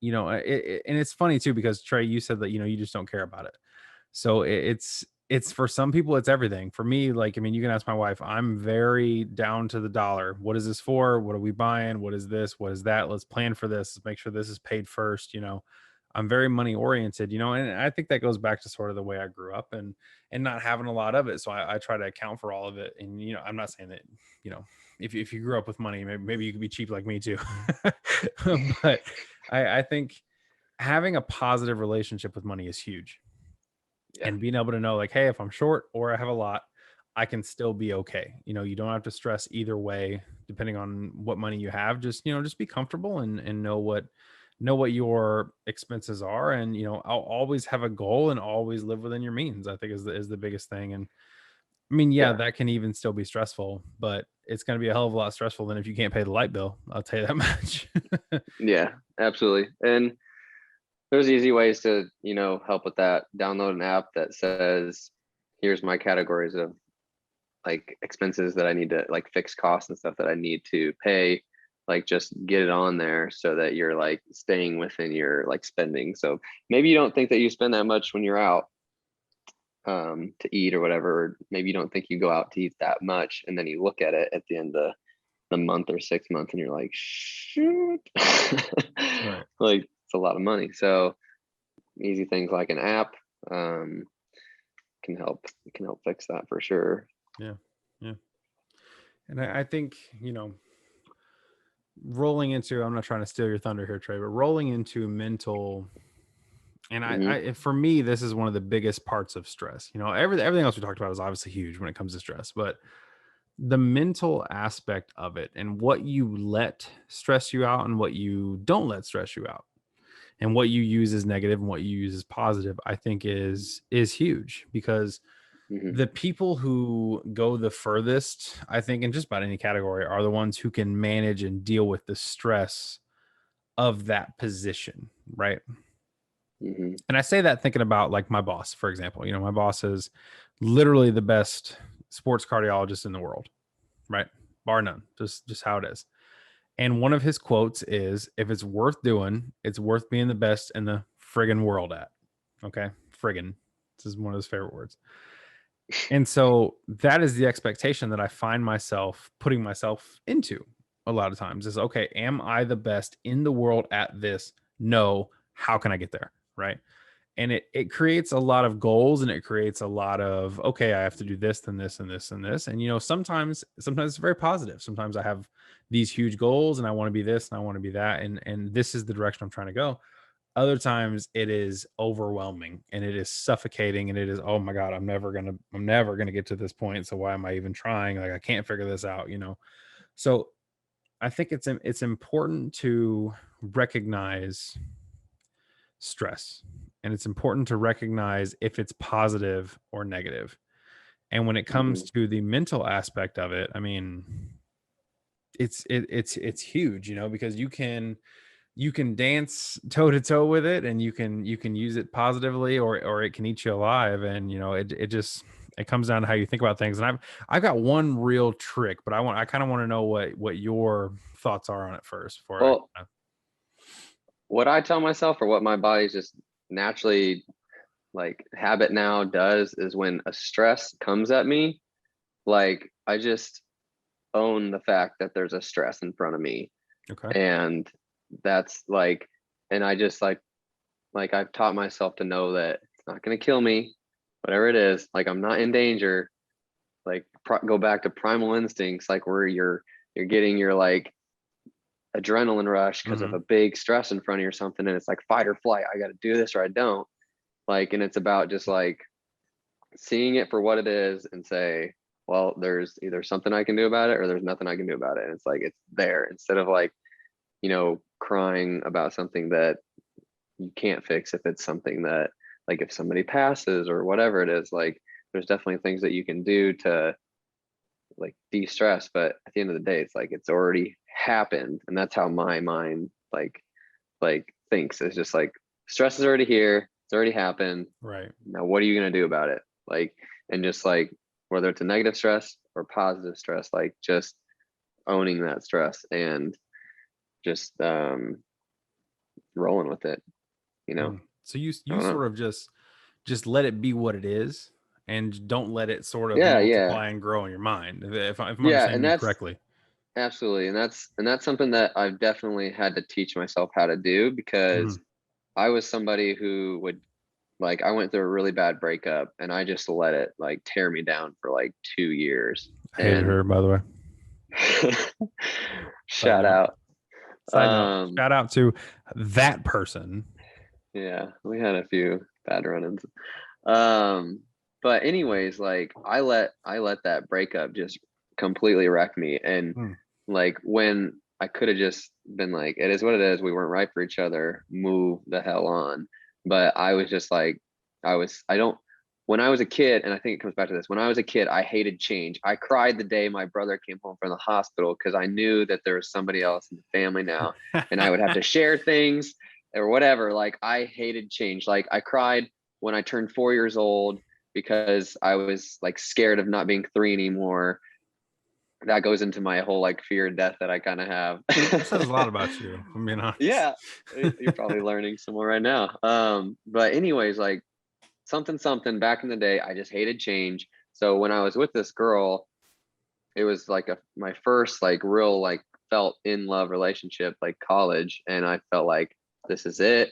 and it's funny too, because Trey, you said that, you just don't care about it. So it's for some people, it's everything. For me, like, I mean, you can ask my wife, I'm very down to the dollar. What is this for? What are we buying? What is this? What is that? Let's plan for this. Let's make sure this is paid first. I'm very money oriented, and I think that goes back to sort of the way I grew up and not having a lot of it. So I try to account for all of it. And I'm not saying that, you know, if you grew up with money, maybe you could be cheap like me too. But I think having a positive relationship with money is huge, Yeah, and being able to know like, hey, if I'm short or I have a lot, I can still be okay. You don't have to stress either way depending on what money you have. Just be comfortable and know what your expenses are, and I'll always have a goal and always live within your means, I think, is the biggest thing. And I mean, yeah, yeah, that can even still be stressful, but it's going to be a hell of a lot stressful than if you can't pay the light bill, I'll tell you that much. yeah, absolutely. And there's easy ways to, help with that. Download an app that says, here's my categories of like expenses that I need to, like fixed costs and stuff that I need to pay. Like just get it on there so that you're like staying within your like spending. So maybe you don't think that you spend that much when you're out to eat or whatever. Maybe you don't think you go out to eat that much, and then you look at it at the end of the month or 6 months and you're like, shoot. Right. Like it's a lot of money. So easy things like an app can help fix that for sure. Yeah. And I think, rolling into, I'm not trying to steal your thunder here, Trey, but rolling into mental, and I for me, this is one of the biggest parts of stress. Everything else we talked about is obviously huge when it comes to stress, but the mental aspect of it and what you let stress you out and what you don't let stress you out and what you use as negative and what you use as positive, I think is huge, because the people who go the furthest, I think, in just about any category, are the ones who can manage and deal with the stress of that position, right? And I say that thinking about like my boss, for example. My boss is literally the best sports cardiologist in the world, right? Bar none, just how it is. And one of his quotes is, if it's worth doing, it's worth being the best in the friggin' world at. Okay. Friggin'. This is one of his favorite words. And so that is the expectation that I find myself putting myself into a lot of times is, okay, am I the best in the world at this? No. How can I get there? Right. And it creates a lot of goals, and it creates a lot of, okay, I have to do this, then this, and this, and this. And, sometimes it's very positive. Sometimes I have these huge goals and I want to be this and I want to be that. And this is the direction I'm trying to go. Other times it is overwhelming and it is suffocating and it is, oh my God, I'm never going to get to this point. So why am I even trying? Like, I can't figure this out, So I think it's important to recognize stress, and it's important to recognize if it's positive or negative. And when it comes to the mental aspect of it, I mean, it's huge, because you can dance toe to toe with it, and you can use it positively, or it can eat you alive. And it comes down to how you think about things. And I've got one real trick, but I kind of want to know what your thoughts are on it first before what I tell myself, or what my body's just naturally like habit now does, is when a stress comes at me, like I just own the fact that there's a stress in front of me. Okay. And that's like, and I just like I've taught myself to know that it's not going to kill me, whatever it is. Like, I'm not in danger. Like, go back to primal instincts, like where you're getting your like adrenaline rush because of a big stress in front of you or something, and it's like fight or flight. I got to do this or I don't. Like, and it's about just like seeing it for what it is and say, well, there's either something I can do about it or there's nothing I can do about it. And it's like, it's there, instead of like, crying about something that you can't fix. If it's something that, like, if somebody passes or whatever it is, like, there's definitely things that you can do to like de-stress. But at the end of the day, it's like, it's already happened. And that's how my mind like thinks. It's just like, stress is already here. It's already happened. Right. Now, what are you going to do about it? Like, and just like, whether it's a negative stress or positive stress, like just owning that stress and just rolling with it, So you sort of just let it be what it is, and don't let it sort of yeah multiply and grow in your mind, if I'm yeah understanding and you that's correctly. absolutely, and that's something that I've definitely had to teach myself how to do, because I was somebody who would, like, I went through a really bad breakup and I just let it like tear me down for like 2 years. I hated her, by the way. Shout out. Side note, shout out to that person. Yeah, we had a few bad run-ins. But anyways, like, I let that breakup just completely wreck me. And like, when I could have just been like, it is what it is, we weren't right for each other, move the hell on. But I was just like, when I was a kid, and I think it comes back to this, when I was a kid, I hated change. I cried the day my brother came home from the hospital, because I knew that there was somebody else in the family now, and I would have to share things or whatever. Like, I hated change. Like, I cried when I turned 4 years old because I was like scared of not being 3 anymore. That goes into my whole like fear of death that I kind of have. That says a lot about you, if I'm being honest. Yeah, you're probably learning some more right now. But anyways, like, something back in the day, I just hated change. So when I was with this girl, it was like my first like real like felt in love relationship, like college, and I felt like this is it.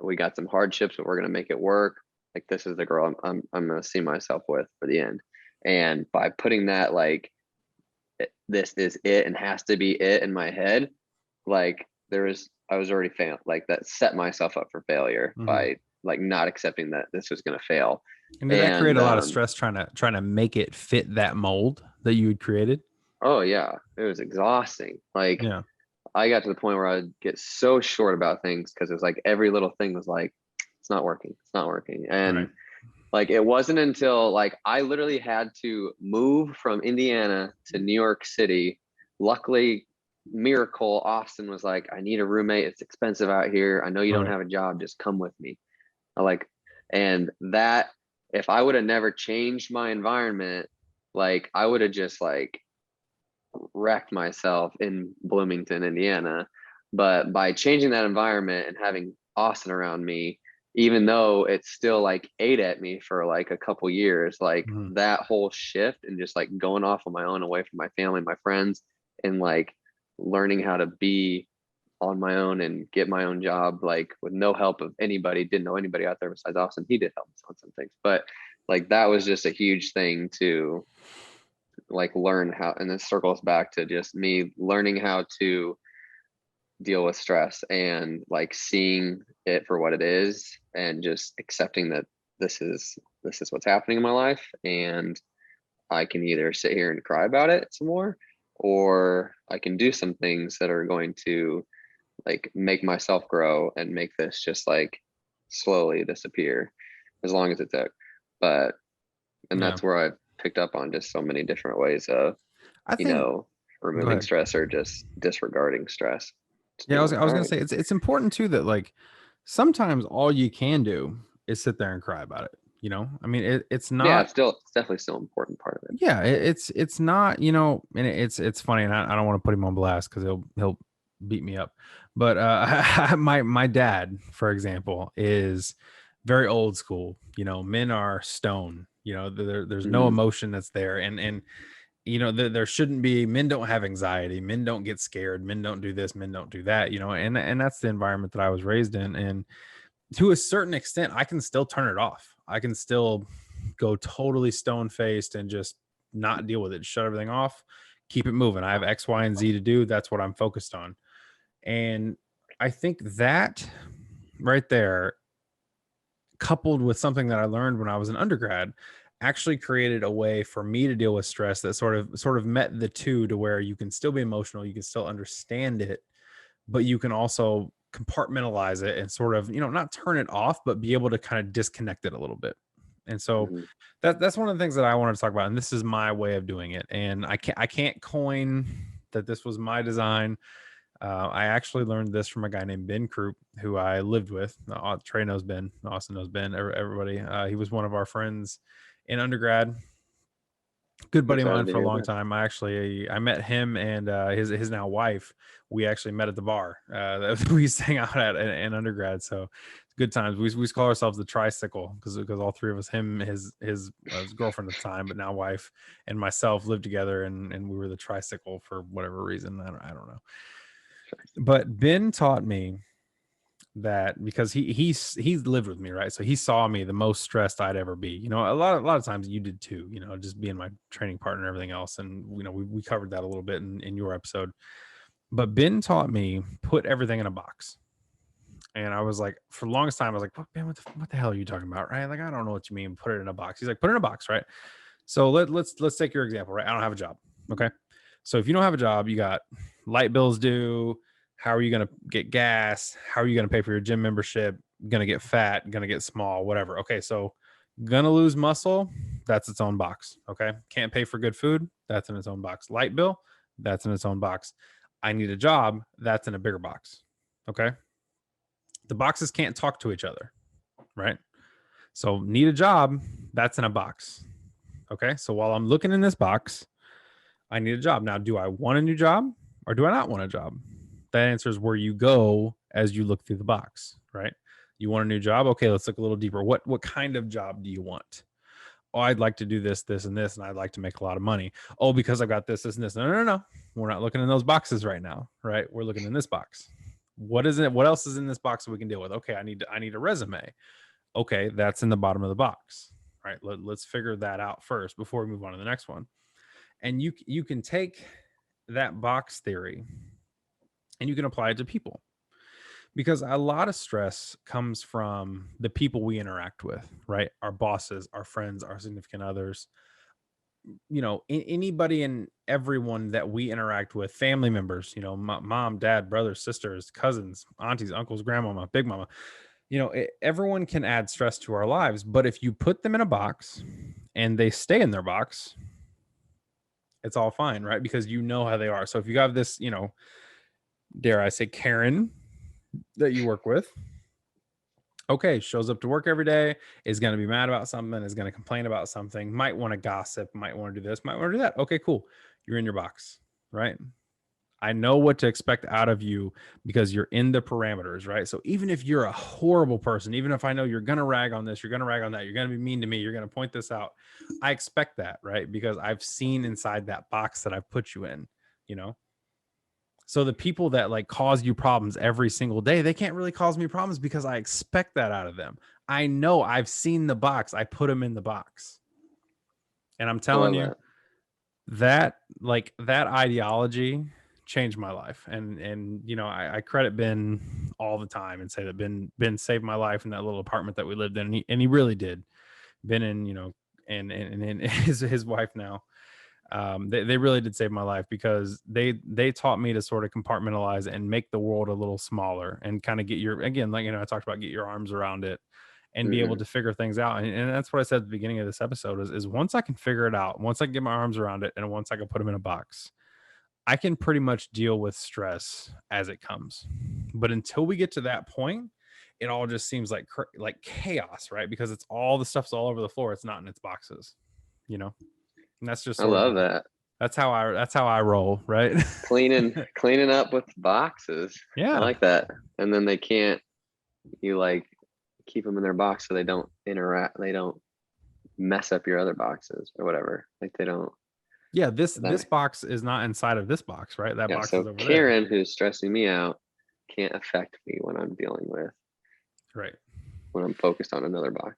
We got some hardships, but we're gonna make it work. Like this is the girl I'm gonna see myself with for the end. And by putting that like this is it and has to be it in my head, like I was already failed. Like that set myself up for failure by like not accepting that this was gonna fail. And did that create a lot of stress trying to make it fit that mold that you had created? Oh yeah, it was exhausting. Like Yeah. I got to the point where I'd get so short about things because it was like every little thing was like, it's not working, it's not working. And Right. like it wasn't until like I literally had to move from Indiana to New York City. Luckily, miracle, Austin was like, I need a roommate. It's expensive out here. I know you don't Right. have a job. Just come with me. I like, and that if I would have never changed my environment, like I would have just like wrecked myself in Bloomington, Indiana. But by changing that environment and having Austin around me, even though it still like ate at me for like a couple years, like that whole shift and just like going off on my own away from my family, my friends, and like learning how to be on my own and get my own job, like with no help of anybody, didn't know anybody out there besides Austin. He did help us on some things, but like that was just a huge thing to like learn how, and this circles back to just me learning how to deal with stress and like seeing it for what it is and just accepting that this is what's happening in my life, and I can either sit here and cry about it some more, or I can do some things that are going to like make myself grow and make this just like slowly disappear as long as it took. But and that's where I've picked up on just so many different ways of I think removing stress or just disregarding stress. Yeah, I was gonna say it's important too that like sometimes all you can do is sit there and cry about it. You know, I mean, it's not. It's definitely still an important part of it. Yeah, it's not. You know, and it's funny, and I don't want to put him on blast because he'll beat me up. But my dad, for example, is very old school. You know, men are stone. You know, there's no emotion that's there, and you know, there shouldn't be. Men don't have anxiety. Men don't get scared. Men don't do this. Men don't do that. You know, and that's the environment that I was raised in. And to a certain extent, I can still turn it off. I can still go totally stone faced and just not deal with it. Shut everything off. Keep it moving. I have X, Y, and Z to do. That's what I'm focused on. And I think that right there, coupled with something that I learned when I was an undergrad, actually created a way for me to deal with stress that sort of met the two, to where you can still be emotional, you can still understand it, but you can also compartmentalize it and sort of, you know, not turn it off, but be able to kind of disconnect it a little bit. And so that's one of the things that I wanted to talk about. And this is my way of doing it. And I can't coin that this was my design. I actually learned this from a guy named Ben Croup, who I lived with. Trey knows Ben, Austin knows Ben, everybody. He was one of our friends in undergrad, good buddy of mine for a long time. I met him and his now wife. We actually met at the bar that we used to hang out at in undergrad. So good times. We used to call ourselves the tricycle because all three of us, him, his girlfriend at the time, but now wife, and myself, lived together, and we were the tricycle for whatever reason. I don't know. But Ben taught me that, because he's lived with me, right? So he saw me the most stressed I'd ever be. You know, a lot of times you did too, you know, just being my training partner and everything else. And, you know, we covered that a little bit in your episode. But Ben taught me put everything in a box. And I was like, for the longest time, I was like, Ben, what the hell are you talking about? Right? Like, I don't know what you mean, put it in a box. He's like, put it in a box, right? So let's take your example, right? I don't have a job. Okay. So if you don't have a job, you got light bills due. How are you going to get gas? How are you going to pay for your gym membership? Going to get fat, going to get small, whatever. Okay. So going to lose muscle, that's its own box. Okay. Can't pay for good food, that's in its own box. Light bill, that's in its own box. I need a job, that's in a bigger box. Okay. The boxes can't talk to each other, right? So need a job, that's in a box. Okay. So while I'm looking in this box, I need a job. Now, do I want a new job or do I not want a job? That answer is where you go as you look through the box, right? You want a new job? Okay, let's look a little deeper. What kind of job do you want? oh, I'd like to do this, this, and this, and I'd like to make a lot of money. Oh, because I've got this, this, and this. No, no, no, no. We're not looking in those boxes right now, right? We're looking in this box. What is it? What else is in this box that we can deal with? Okay, I need a resume. Okay, that's in the bottom of the box, right? Let's figure that out first before we move on to the next one. And you can take that box theory and you can apply it to people, because a lot of stress comes from the people we interact with, right? Our bosses, our friends, our significant others, anybody and everyone that we interact with, family members, mom, dad, brothers, sisters, cousins, aunties, uncles, grandmama, big mama, everyone can add stress to our lives. But if you put them in a box and they stay in their box, it's all fine, right? Because you know how they are. So if you have this, dare I say, Karen that you work with, okay, shows up to work every day, is going to be mad about something, is going to complain about something, might want to gossip, might want to do this, might want to do that. Okay, cool. You're in your box, right? I know what to expect out of you because you're in the parameters, right? So even if you're a horrible person, even if I know you're going to rag on this, you're going to rag on that, you're going to be mean to me, you're going to point this out, I expect that, right? Because I've seen inside that box that I've put you in, So the people that like cause you problems every single day, they can't really cause me problems because I expect that out of them. I know, I've seen the box. I put them in the box. And I'm telling you that ideology changed my life. And I credit Ben all the time and say that Ben saved my life in that little apartment that we lived in. And he really did. Ben and his wife now. They really did save my life, because they taught me to sort of compartmentalize and make the world a little smaller and kind of get I talked about, get your arms around it and be able to figure things out. And that's what I said at the beginning of this episode is once I can figure it out, once I can get my arms around it, and once I can put them in a box, I can pretty much deal with stress as it comes. But until we get to that point, it all just seems like chaos, right? Because it's all the stuff's all over the floor. It's not in its boxes, And that's just I love that. That's how I roll, right? cleaning up with boxes. Yeah. I like that. And then you like keep them in their box so they don't interact, they don't mess up your other boxes or whatever. Like they don't. Yeah, this box is not inside of this box, right? That box is over there. Karen, who's stressing me out, can't affect me when I'm dealing with, right, when I'm focused on another box.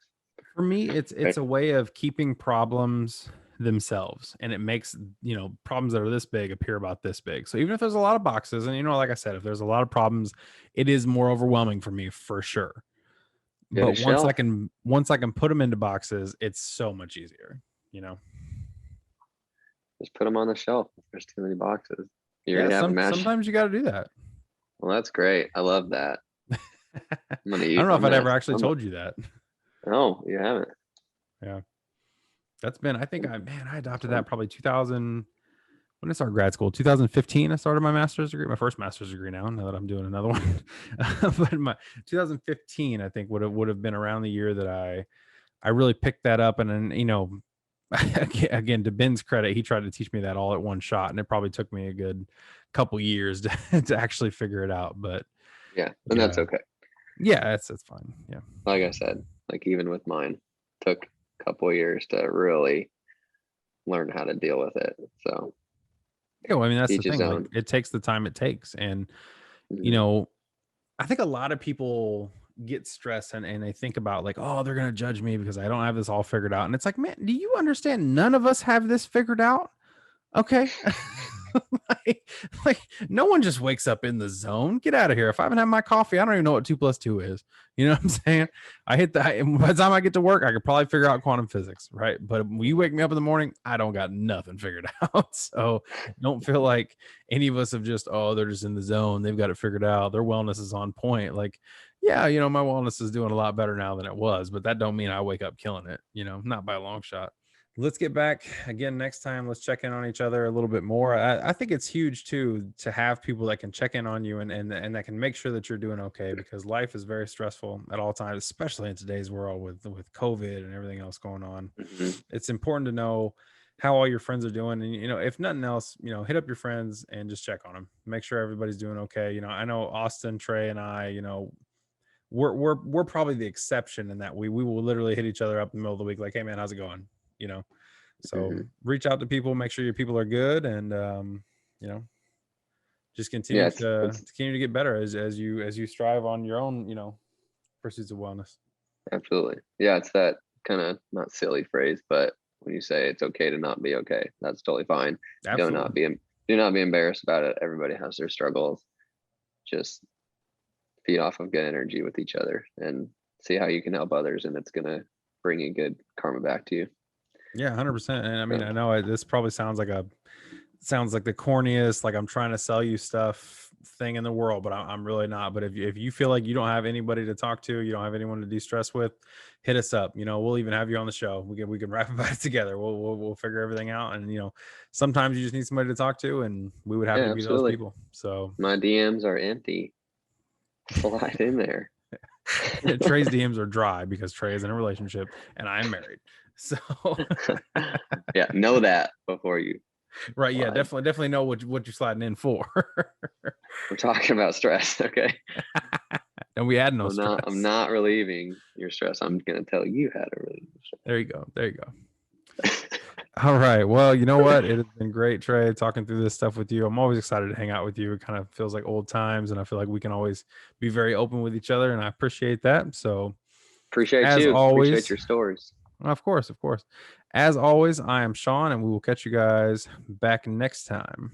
For me, it's a way of keeping problems themselves, and it makes problems that are this big appear about this big. So even if there's a lot of boxes, and like I said, if there's a lot of problems, it is more overwhelming for me for sure. But once I can put them into boxes, it's so much easier. Just put them on the shelf. If there's too many boxes, sometimes you got to do that. Well, that's great. I love that. I don't know if I'd ever actually told you that. No, you haven't. Yeah. That's been, I think I adopted that probably 2000. When I started grad school, 2015, I started my master's degree, my first master's degree now that I'm doing another one. But my 2015, I think would have been around the year that I really picked that up. And then, again, to Ben's credit, he tried to teach me that all at one shot. And it probably took me a good couple years to actually figure it out. But yeah, and that's okay. Yeah, that's fine. Yeah. Like I said, like even with mine, took a couple of years to really learn how to deal with it. So yeah, well, I mean, that's the thing. Like, it takes the time it takes. And I think a lot of people get stressed and they think about like, oh, they're gonna judge me because I don't have this all figured out. And it's like, man, do you understand? None of us have this figured out. Okay. like no one just wakes up in the zone. Get out of here. If I haven't had my coffee, I don't even know what 2 + 2 is. You know what I'm saying? I hit that. And by the time I get to work, I could probably figure out quantum physics, right? But when you wake me up in the morning, I don't got nothing figured out. So don't feel like any of us have just, oh, they're just in the zone. They've got it figured out. Their wellness is on point. Like, yeah, my wellness is doing a lot better now than it was, but that don't mean I wake up killing it, not by a long shot. Let's get back again next time. Let's check in on each other a little bit more. I think it's huge too to have people that can check in on you and that can make sure that you're doing okay, because life is very stressful at all times, especially in today's world with COVID and everything else going on. It's important to know how all your friends are doing, and if nothing else, hit up your friends and just check on them, make sure everybody's doing okay. I know Austin, Trey, and I, we're probably the exception in that we will literally hit each other up in the middle of the week like, hey man, how's it going? you know. So reach out to people, make sure your people are good, and you know, just continue to get better as you strive on your own, you know, pursuits of wellness. Absolutely. Yeah, it's that kind of not silly phrase, but when you say it's okay to not be okay, that's totally fine. Absolutely. Do not be embarrassed about it. Everybody has their struggles. Just feed off of good energy with each other and see how you can help others, and it's gonna bring you good karma back to you. Yeah, 100%. And I mean, So, I know this probably sounds like the corniest, like I'm trying to sell you stuff thing in the world, but I'm really not. But if you feel like you don't have anybody to talk to, you don't have anyone to de-stress with, hit us up. You know, we'll even have you on the show. We can rap about it together. We'll figure everything out. And you know, sometimes you just need somebody to talk to, and we would happy yeah, to be those absolutely. people. So My DMs are empty. Slide in there. Trey's DMs are dry because Trey is in a relationship and I'm married. So yeah, know that before you right, slide. yeah, definitely know what you're sliding in for. We're talking about stress, okay? And we had no stress. I'm not relieving your stress. I'm gonna tell you how to relieve your stress. There you go. All right. Well, you know what? It has been great, Trey, talking through this stuff with you. I'm always excited to hang out with you. It kind of feels like old times, and I feel like we can always be very open with each other, and I appreciate that. So, Appreciate as you. Appreciate always, your stories. of course. As always, I am Sean, and we will catch you guys back next time.